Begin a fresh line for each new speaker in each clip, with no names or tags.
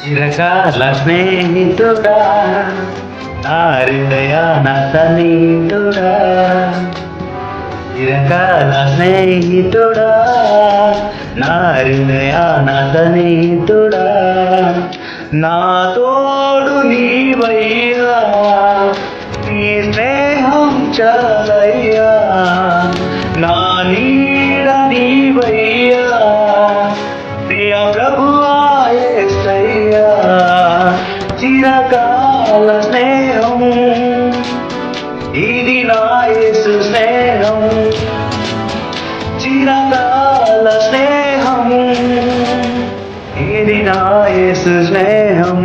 చిరకాల స్నేహితుడా నా హృదయ నతనీతుడా చిరకాల స్నేహితుడా నా హృదయ నతనీతుడా నా తోడు నీవయ్యా నీ స్నేహం చాలయ్యా నా నీడ నీవయ్యా ప్రియ ప్రభువా యేసయ్యా చిరకాల స్నేహం ఇది నా యేసు స్నేహం చిరకాల స్నేహం ఇది నా యేసు స్నేహం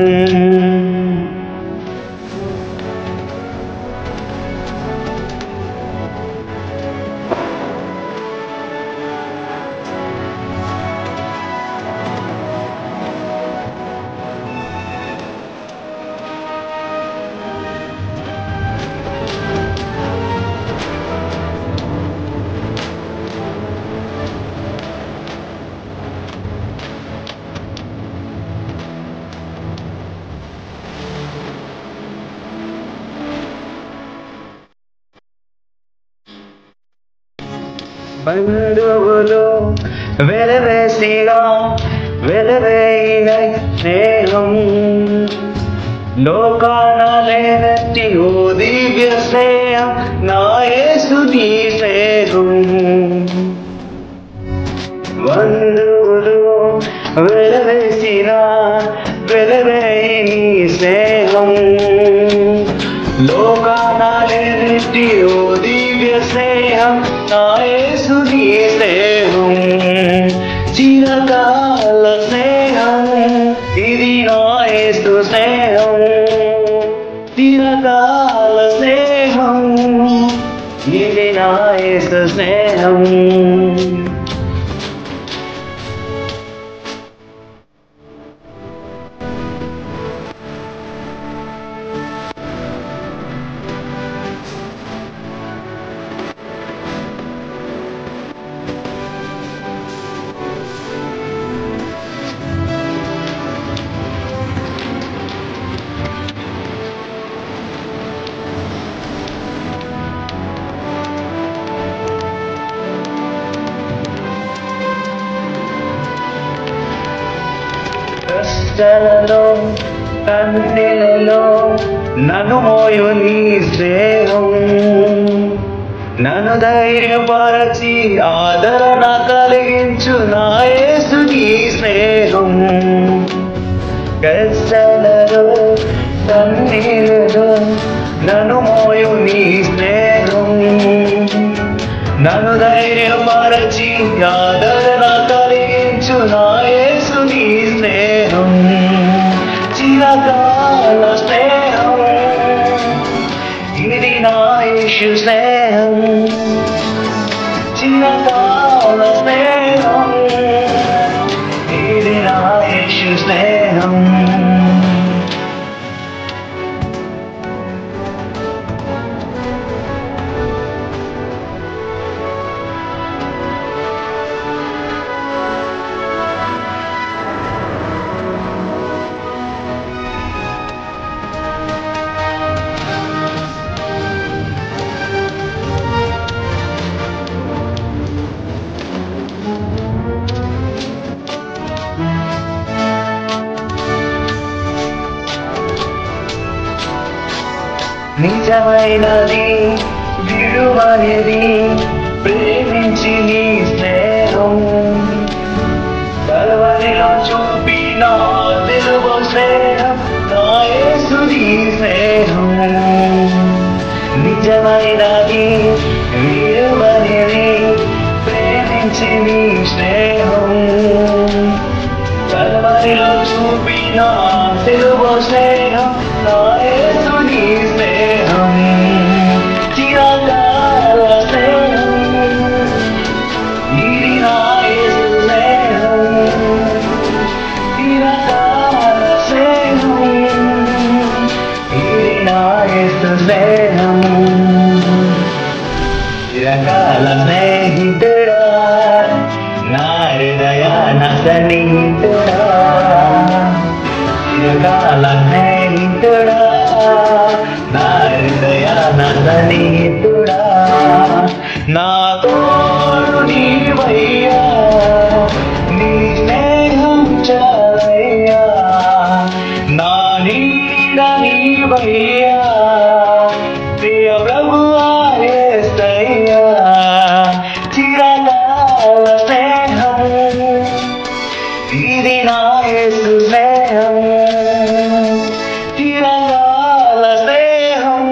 బంధువులు వెలవేసిగా వెలవేయ స్నేహం లోకాన లేనట్టి ఓ దివ్య స్నేహం నా యేసు నీ స్నేహం బంధువులు వెలవేసిన వెలవేయి నీ స్నేహం లోకాన లేనట్టి ఓ దివ్య స్నేహం నా యేసు నీ స్నేహం చిరకాల స్నేహం ఇది నా యేసు స్నేహం చిరకాల స్నేహం ఇది నా యేసు స్నేహం కష్టాలలో కన్నీళ్ళలో నన్ను మోయు నీ స్నేహం నన్ను ధైర్యపరచి ఆదరణ కలిగించు నా యేసు నీ స్నేహం కష్టాలలో కన్నీళ్ళలో నన్ను మోయు నీ స్నేహం నన్ను ధైర్యపరచి ఆదరణ కలిగించు నా యేసు నీ స్నేహం చిరకాల స్నేహం ఇది నా యేసు స్నేహం చిరకాల స్నేహం ఇది నా యేసు స్నేహం నిజమైనది విడువనిది ప్రేమించి నీ స్నేహం కల్వరిలో చూపిన తెలుగు స్నేహం నా యేసు నీ స్నేహం నిజమైనది విడువనిది ప్రేమించి నీ స్నేహం కల్వరిలో చూపిన తెలుగు స్నేహం నా యేసు నీ స్నేహం చిరకాల స్నేహం ఇది నా యేసు స్నేహం చిరకాల స్నేహం ఇది నా యేసు స్నేహం చిరకాల స్నేహితుడా నా హృదయ నతనీతుడా చిరకాల స్నేహితుడా నా హృదయానంద నీతుడా నా తోడు నీవయ్యా నీ స్నేహం చాలయ్యా నా నీడ నీవయ్యా ప్రియ ప్రభువా యేసయ్యా చిరకాల స్నేహం ఇది నా యేసు స్నేహం చిరకాల స్నేహం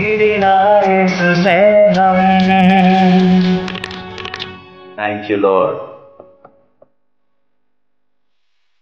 ఇది నా యేసు స్నేహం. Thank you, Lord.